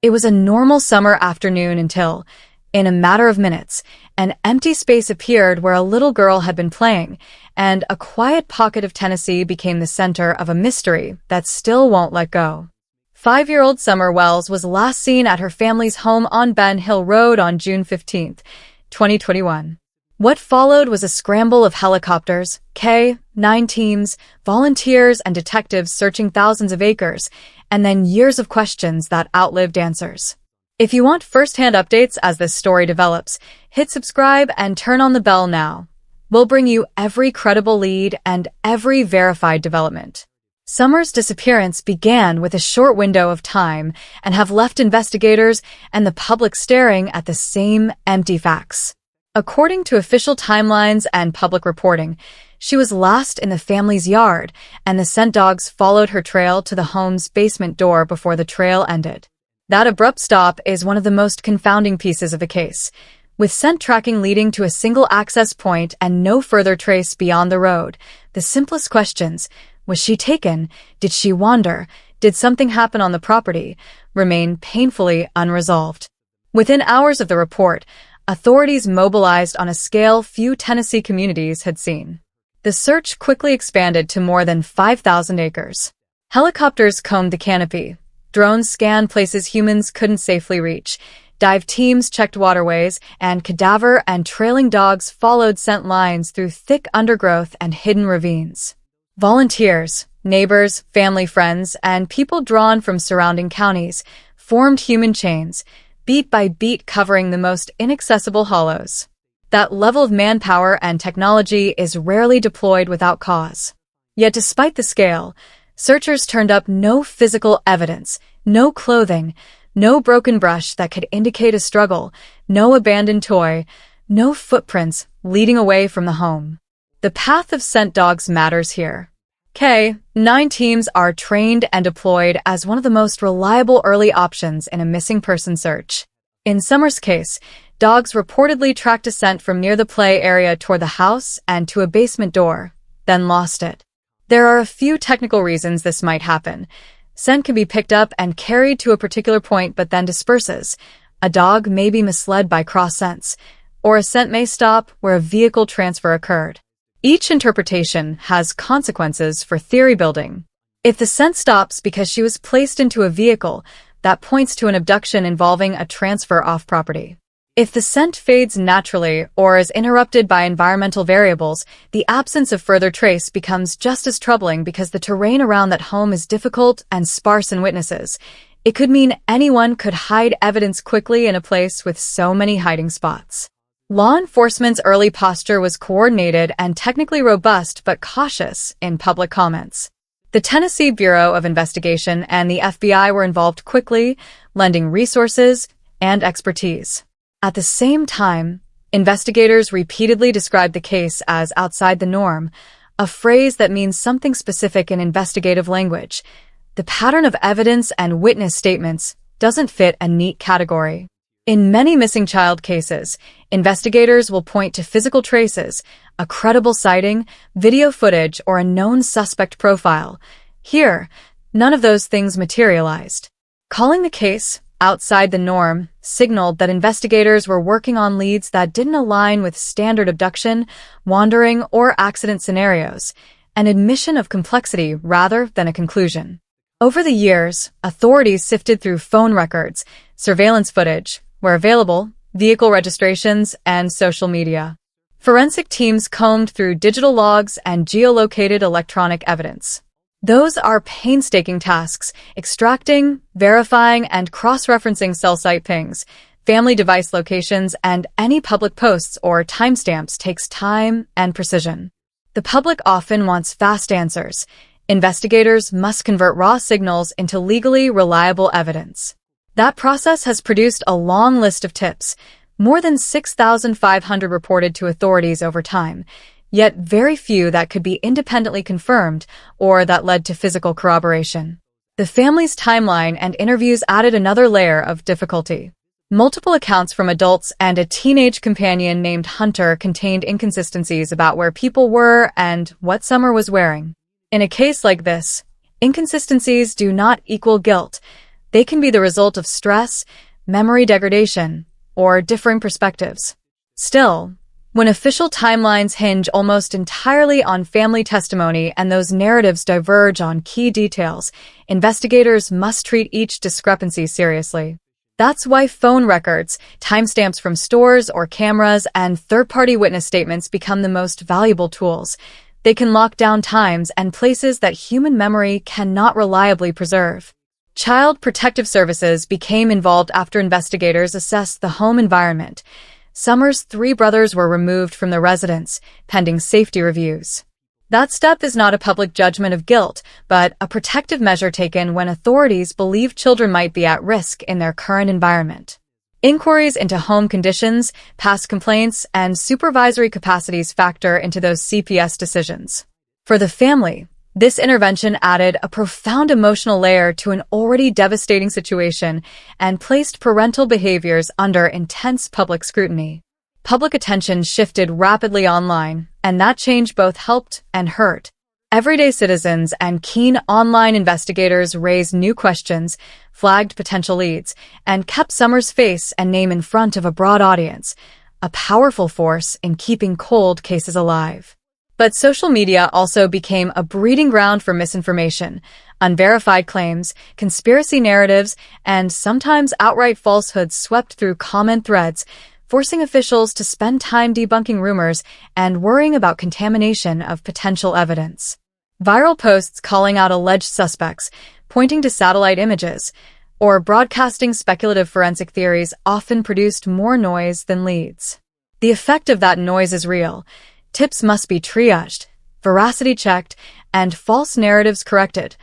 It was a normal summer afternoon until, in a matter of minutes, an empty space appeared where a little girl had been playing, and a quiet pocket of Tennessee became the center of a mystery that still won't let go. 5-year-old Summer Wells was last seen at her family's home on Ben Hill Road on June 15, 2021. What followed was a scramble of helicopters, K-9 teams, volunteers, and detectives searching thousands of acres, and then years of questions that outlived answers. If you want first-hand updates as this story develops, hit subscribe and turn on the bell now. We'll bring you every credible lead and every verified development. Summer's disappearance began with a short window of time and have left investigators and the public staring at the same empty facts. According to official timelines and public reporting, she was last in the family's yard, and the scent dogs followed her trail to the home's basement door before the trail ended. That abrupt stop is one of the most confounding pieces of the case, with scent tracking leading to a single access point and no further trace beyond the road. The simplest questions, was she taken? Did she wander? Did something happen on the property? Remain painfully unresolved. Within hours of the report, authorities mobilized on a scale few Tennessee communities had seen. The search quickly expanded to more than 5,000 acres. Helicopters combed the canopy. Drones scanned places humans couldn't safely reach. Dive teams checked waterways, and cadaver and trailing dogs followed scent lines through thick undergrowth and hidden ravines. Volunteers, neighbors, family friends, and people drawn from surrounding counties formed human chains, beat by beat covering the most inaccessible hollows. That level of manpower and technology is rarely deployed without cause. Yet despite the scale, searchers turned up no physical evidence, no clothing, no broken brush that could indicate a struggle, no abandoned toy, no footprints leading away from the home. The path of scent dogs matters here. K-9 teams are trained and deployed as one of the most reliable early options in a missing person search. In Summer's case, dogs reportedly tracked a scent from near the play area toward the house and to a basement door, then lost it. There are a few technical reasons this might happen. Scent can be picked up and carried to a particular point but then disperses. A dog may be misled by cross scents, or a scent may stop where a vehicle transfer occurred. Each interpretation has consequences for theory building. If the scent stops because she was placed into a vehicle, that points to an abduction involving a transfer off property. If the scent fades naturally or is interrupted by environmental variables, the absence of further trace becomes just as troubling because the terrain around that home is difficult and sparse in witnesses. It could mean anyone could hide evidence quickly in a place with so many hiding spots. Law enforcement's early posture was coordinated and technically robust but cautious in public comments. The Tennessee Bureau of Investigation and the FBI were involved quickly, lending resources and expertise. At the same time, investigators repeatedly described the case as outside the norm, a phrase that means something specific in investigative language. The pattern of evidence and witness statements doesn't fit a neat category. In many missing child cases, investigators will point to physical traces, a credible sighting, video footage, or a known suspect profile. Here, none of those things materialized. Calling the case outside the norm signaled that investigators were working on leads that didn't align with standard abduction, wandering, or accident scenarios, an admission of complexity rather than a conclusion. Over the years, authorities sifted through phone records, surveillance footage, where available, vehicle registrations, and social media. Forensic teams combed through digital logs and geolocated electronic evidence. Those are painstaking tasks, extracting, verifying, and cross-referencing cell site pings, family device locations, and any public posts or timestamps takes time and precision. The public often wants fast answers. Investigators must convert raw signals into legally reliable evidence. That process has produced a long list of tips, more than 6,500 reported to authorities over time, yet very few that could be independently confirmed or that led to physical corroboration. The family's timeline and interviews added another layer of difficulty. Multiple accounts from adults and a teenage companion named Hunter contained inconsistencies about where people were and what Summer was wearing. In a case like this, inconsistencies do not equal guilt. They can be the result of stress, memory degradation, or differing perspectives. Still, when official timelines hinge almost entirely on family testimony and those narratives diverge on key details, investigators must treat each discrepancy seriously. That's why phone records, timestamps from stores or cameras, and third-party witness statements become the most valuable tools. They can lock down times and places that human memory cannot reliably preserve. Child Protective Services became involved after investigators assessed the home environment. Summer's 3 brothers were removed from the residence, pending safety reviews. That step is not a public judgment of guilt, but a protective measure taken when authorities believe children might be at risk in their current environment. Inquiries into home conditions, past complaints, and supervisory capacities factor into those CPS decisions. For the family, this intervention added a profound emotional layer to an already devastating situation and placed parental behaviors under intense public scrutiny. Public attention shifted rapidly online, and that change both helped and hurt. Everyday citizens and keen online investigators raised new questions, flagged potential leads, and kept Summer's face and name in front of a broad audience, a powerful force in keeping cold cases alive. But social media also became a breeding ground for misinformation, unverified claims, conspiracy narratives, and sometimes outright falsehoods swept through comment threads, forcing officials to spend time debunking rumors and worrying about contamination of potential evidence. Viral posts calling out alleged suspects, pointing to satellite images, or broadcasting speculative forensic theories often produced more noise than leads. The effect of that noise is real. Tips must be triaged, veracity checked, and false narratives corrected,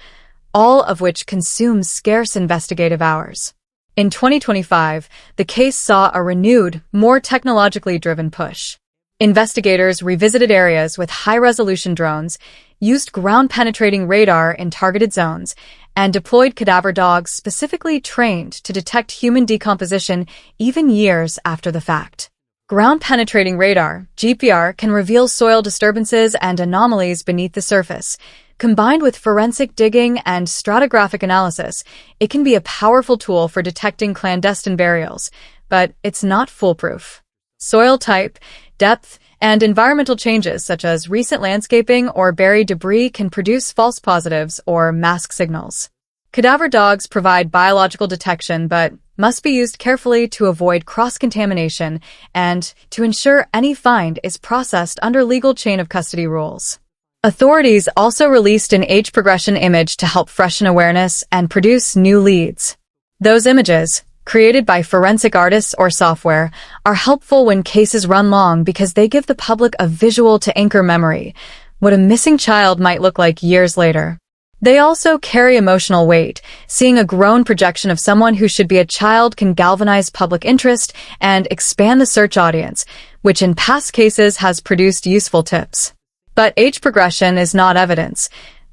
all of which consumes scarce investigative hours. In 2025, the case saw a renewed, more technologically driven push. Investigators revisited areas with high-resolution drones, used ground-penetrating radar in targeted zones, and deployed cadaver dogs specifically trained to detect human decomposition even years after the fact. Ground-penetrating radar, GPR, can reveal soil disturbances and anomalies beneath the surface. Combined with forensic digging and stratigraphic analysis, it can be a powerful tool for detecting clandestine burials, but it's not foolproof. Soil type, depth, and environmental changes such as recent landscaping or buried debris can produce false positives or mask signals. Cadaver dogs provide biological detection but must be used carefully to avoid cross-contamination and to ensure any find is processed under legal chain of custody rules. Authorities also released an age progression image to help freshen awareness and produce new leads. Those images, created by forensic artists or software, are helpful when cases run long because they give the public a visual to anchor memory, what a missing child might look like years later. They also carry emotional weight. Seeing a grown projection of someone who should be a child can galvanize public interest and expand the search audience, which in past cases has produced useful tips. But age progression is not evidence.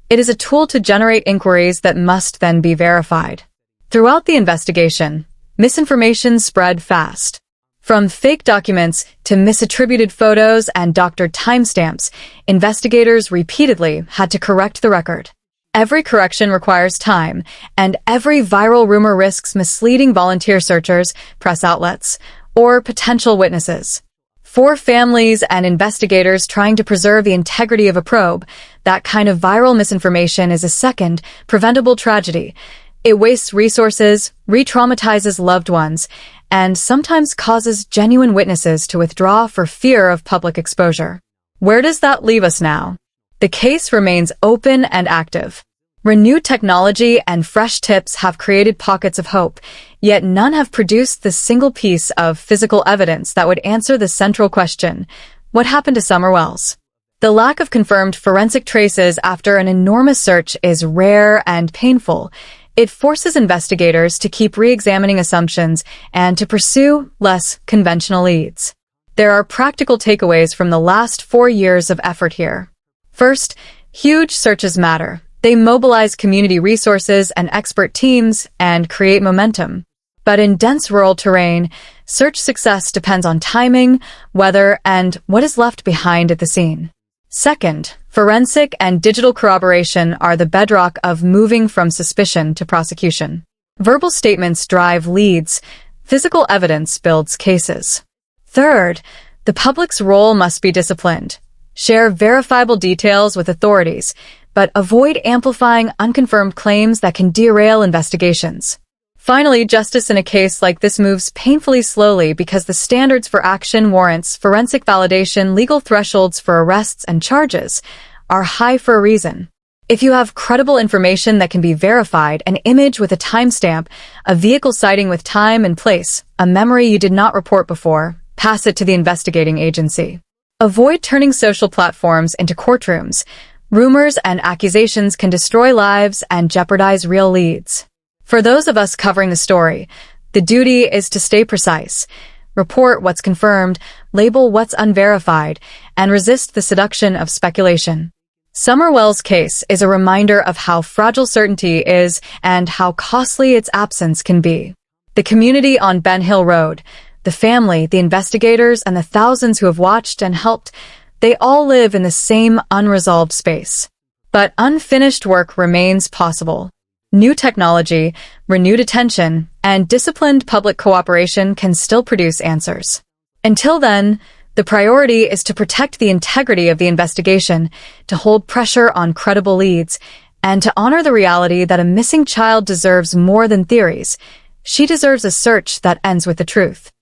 It is a tool to generate inquiries that must then be verified. Throughout the investigation, misinformation spread fast. From fake documents to misattributed photos and doctored timestamps, investigators repeatedly had to correct the record. Every correction requires time, and every viral rumor risks misleading volunteer searchers, press outlets, or potential witnesses. For families and investigators trying to preserve the integrity of a probe, that kind of viral misinformation is a second, preventable tragedy. It wastes resources, re-traumatizes loved ones, and sometimes causes genuine witnesses to withdraw for fear of public exposure. Where does that leave us now? The case remains open and active. Renewed technology and fresh tips have created pockets of hope, yet none have produced the single piece of physical evidence that would answer the central question: what happened to Summer Wells? The lack of confirmed forensic traces after an enormous search is rare and painful. It forces investigators to keep re-examining assumptions and to pursue less conventional leads. There are practical takeaways from the last 4 years of effort here. First, huge searches matter. They mobilize community resources and expert teams and create momentum. But in dense rural terrain, search success depends on timing, weather, and what is left behind at the scene. Second, forensic and digital corroboration are the bedrock of moving from suspicion to prosecution. Verbal statements drive leads. Physical evidence builds cases. Third, the public's role must be disciplined. Share verifiable details with authorities, but avoid amplifying unconfirmed claims that can derail investigations. Finally, justice in a case like this moves painfully slowly because the standards for action, warrants, forensic validation, legal thresholds for arrests and charges are high for a reason. If you have credible information that can be verified, an image with a timestamp, a vehicle sighting with time and place, a memory you did not report before, pass it to the investigating agency. Avoid turning social platforms into courtrooms. Rumors and accusations can destroy lives and jeopardize real leads. For those of us covering the story, the duty is to stay precise, report what's confirmed, label what's unverified, and resist the seduction of speculation. Summer Wells' case is a reminder of how fragile certainty is and how costly its absence can be. The community on Ben Hill Road, the family, the investigators, and the thousands who have watched and helped, they all live in the same unresolved space. But unfinished work remains possible. New technology, renewed attention, and disciplined public cooperation can still produce answers. Until then, the priority is to protect the integrity of the investigation, to hold pressure on credible leads, and to honor the reality that a missing child deserves more than theories. She deserves a search that ends with the truth.